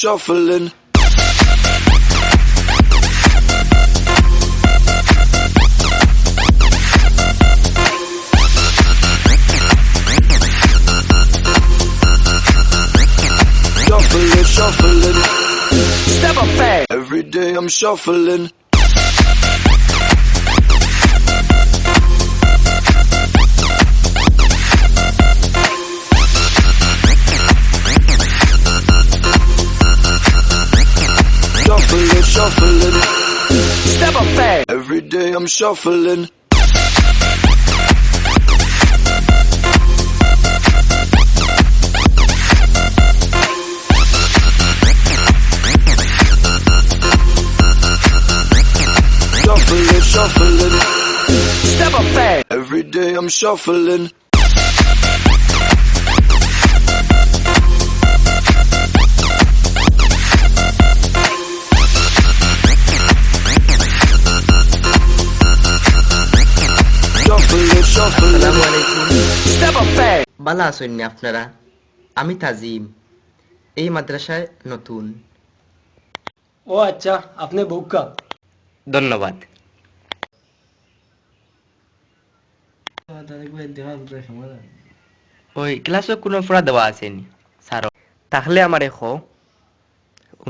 shuffling. Shuffling. Step up fast. Every day I'm shuffling. Shuffling. Step up fast. Every day I'm shuffling. Shuffling. Step up fast. Every day I'm shuffling. আসসালামু আলাইকুম। Step up fast. ভালো আছেন আপনারা? আমি তাজিম, এই মাদ্রাসায় নতুন। ও আচ্ছা, আপনি বুকা। ধন্যবাদ। ওই ক্লাসে কোনো পড়া দেওয়া আছেনি স্যার? তাহলে আমার এখো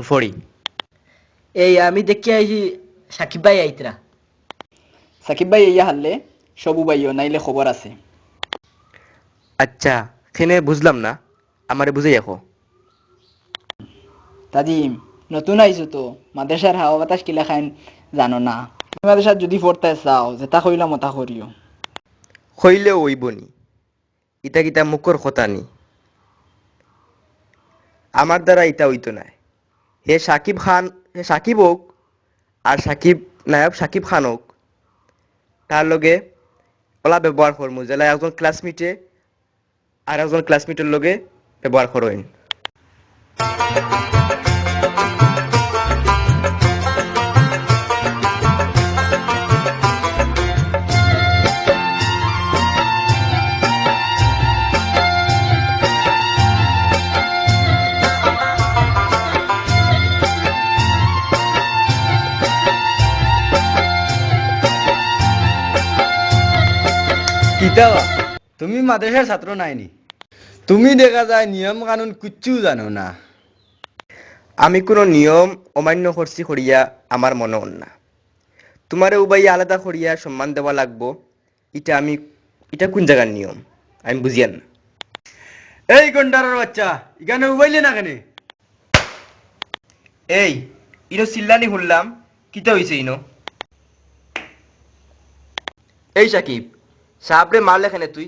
ফড়ি। এই আমি দেখি আইছি সাকিব ভাই আইতরা। সাকিব ভাই ইয়া হারলে সবু ভাইও নাইলে খবর আছে। আচ্ছা, খেনে বুঝলাম না, আমারে বুঝাই এখো। তাজিম নতুন আইছো তো, মাদ্রাসার হাওয়া বাতাস কিলা খাইন জানো না। মাদ্রাসার যদি পড়তে চাও যেটা কইলাম ওটা করিও। হইলেও ওইবনি, ইটা কিতা মুখর কথা নি। আমার দ্বারা ইটা হইতো না। হে সাকিব হোক আর নায়ক সাকিব খান হোক, তার লগে ওলা ব্যবহার করমু জেলা একজন ক্লাসমেটে আর একজন ক্লাসমেটের লগে ব্যবহার করেন। কিতাবা তুমি মাদ্রাসার ছাত্র নাইনি, তুমি দেখা যায় নিয়ম কানুন কিচ্ছু জানো না। আমি কোনো নিয়ম অমান্য করছি করিয়া আমার মনে হন না। তোমারে উবাই আলাদা করিয়া সম্মান দেওয়া লাগবো, এটা কোন জায়গার নিয়ম আমি বুঝিয়ান না। এই গন্ডারের বাচ্চা এখানে উবাইলে না কেন? এই ইনো চিল্লানি শুনলাম, কিতা হইছে ইনো? এই সাকিব সাহাবরে মারলে কেন তুই?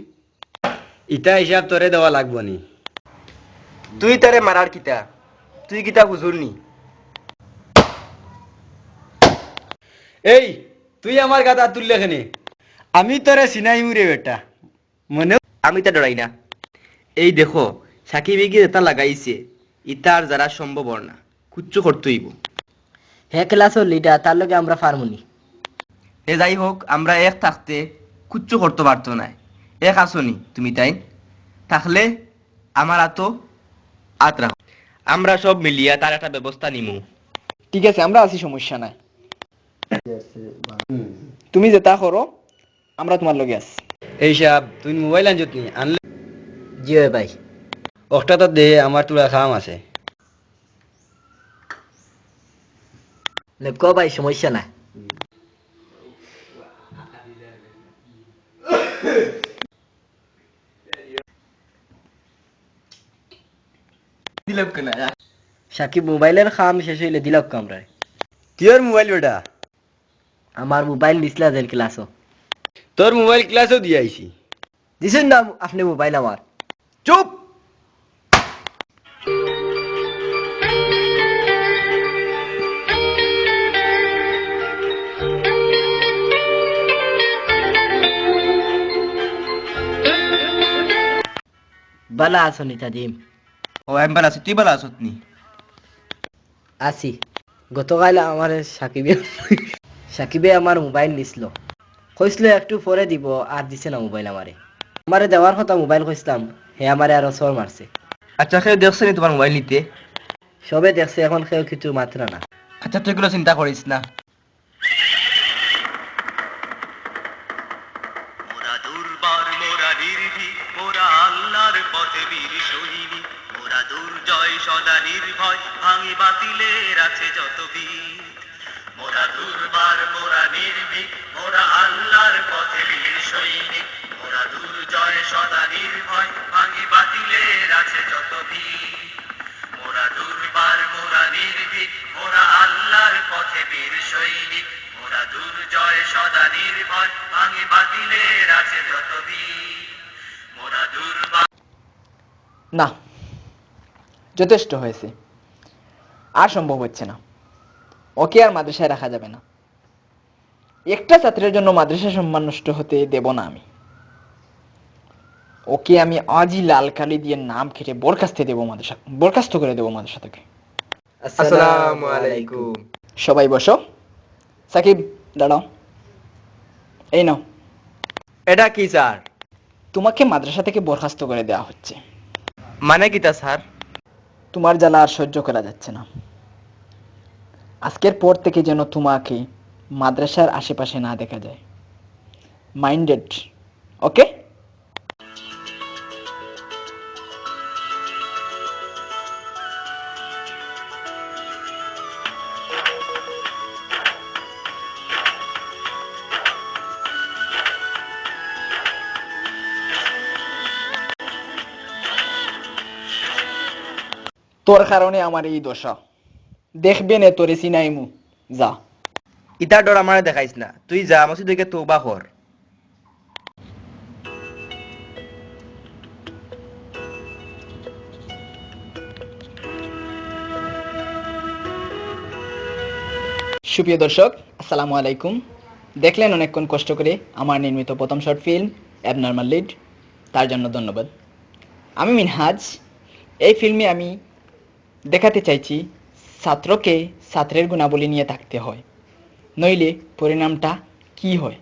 ইটা হিসাব তোরে দেওয়া লাগবো নি। তুই তারে মারার কিতা? তুই কিতা হুজুর নি? এই তুই আমার গাদা তুললে কেন? আমি তোরে চিনাই মুরে বেটা, মনে আমি তা ডরাই না। এই দেখো সাকিব গিয়ে এটা লাগাইছে, ইটা আর যারা সম্ভব না, কুচ্ছু করতেইব। হে ক্লাসের লিডার, তার লগে আমরা ফার্মুনি। এ যাই হোক, আমরা এক থাকতে কুচ্ছু করতে পারতো না। এক আসনি তুমি, তাই থাকলে আমার আত রাখো, আমরা সব মিলিয়া তার একটা ব্যবস্থা নিমু। ঠিক আছে, আমরা আছি, সমস্যা নাই। তুমি যেটা করো আমরা তোমার লগে আছি। এই সাহেব তুই মোবাইল আনছত নি? আনলে জি ভাই। একটা তো দে, আমার তোরা কাম আছে। ক ভাই, সমস্যা নাই। সাকিব মোবাইলের খাম শেষ হইলে দিলাম আমরা। তোর মোবাইল বেটা? আমার মোবাইল দিছিলা যে ক্লাসও। তোর মোবাইল ক্লাসও দিয়ে আইছি। দিছেন না আপনি মোবাইল আমার? চুপ! বালা আছো নি তাজিম? ও আমি ভালো আছি, তুই ভালো আছত নি? আছি। গতকাল আমার সাকিবে আমার মোবাইল নিছিল, কইছিল একটু পরে দিব, আর দিছে না মোবাইল আমারে দেওয়ার কথা মোবাইল কইছিলাম, হে আমারে আরো চোর মারছে। আচ্ছা খেয়ে দেখছো নি তোমার মোবাইল নিতে? সবে দেখছে এখন কেউ কিছু মাত্রা না। আচ্ছা তুই এগুলো চিন্তা করিস না। মোরা দুর্বার মোরা নির্ভীক মোরা আল্লাহর পথে বীর সৈনিক মোরা দুর্জয় সদা নির্ভয় ভাঙি বাতিলের আছে যত বীর মোরা দুর্বার মোরা নির্ভীক মোরা আল্লাহর পথে বীর সৈনিক মোরা দুর্জয় সদা নির্ভয় ভাঙি বাতিলের আছে যত বীর মোরা দুর্বার মোরা নির্ভীক মোরা আল্লাহর পথে বীর সৈনিক মোরা দুর্জয় সদা নির্ভয় ভাঙি বাতিলের আছে যত বীর মোরা দুর্বার। না, যথেষ্ট হয়েছে, আর সম্ভব হচ্ছে না। ওকে আর মাদ্রাসায় রাখা যাবে না। একটা ছাত্রের জন্য মাদ্রাসা সম্মান নষ্ট হতে দেব না আমি। ওকে আমি আজই লাল কালি দিয়ে নাম কেটে বরখাস্ত করে দেবো মাদ্রাসা থেকে। আসসালামু আলাইকুম। সবাই বসো। সাকিব দাঁড়াও, এই নাও। এটা কি স্যার? তোমাকে মাদ্রাসা থেকে বরখাস্ত করে দেওয়া হচ্ছে। মানে কিটা স্যার? তোমার জ্বালা আর সহ্য করা যাচ্ছে না। আজকের পর থেকে যেন তোমাকে মাদ্রাসার আশেপাশে না দেখা যায়। মাইন্ডেড? ওকে? তোর কারণে আমার এই দশা। দেখবে না তোরে সিনাইমু। যা। ইটা ডর আমারে দেখাইস না, তুই যা মসজিদ থেকে তওবা কর। সুপ্রিয় দর্শক, আসসালামু আলাইকুম। দেখলেন অনেকক্ষণ কষ্ট করে আমার নির্মিত প্রথম শর্ট ফিল্ম অ্যাবনর্মাল লিড, তার জন্য ধন্যবাদ। আমি মিনহাজ। এই ফিল্মে আমি দেখাতে চাইছি ছাত্রকে ছাত্রের গুণাবলী নিয়ে থাকতে হয়, নইলে পরিণামটা কি হয়।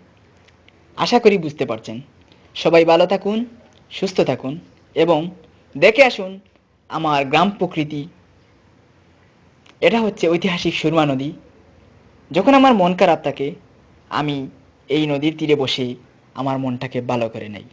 আশা করি বুঝতে পারছেন। সবাই ভালো থাকুন, সুস্থ থাকুন এবং দেখে আসুন আমার গ্রাম প্রকৃতি। এটা হচ্ছে ঐতিহাসিক সুরমা নদী। যখন আমার মন খারাপ থাকে আমি এই নদীর তীরে বসে আমার মনটাকে ভালো করে নেই।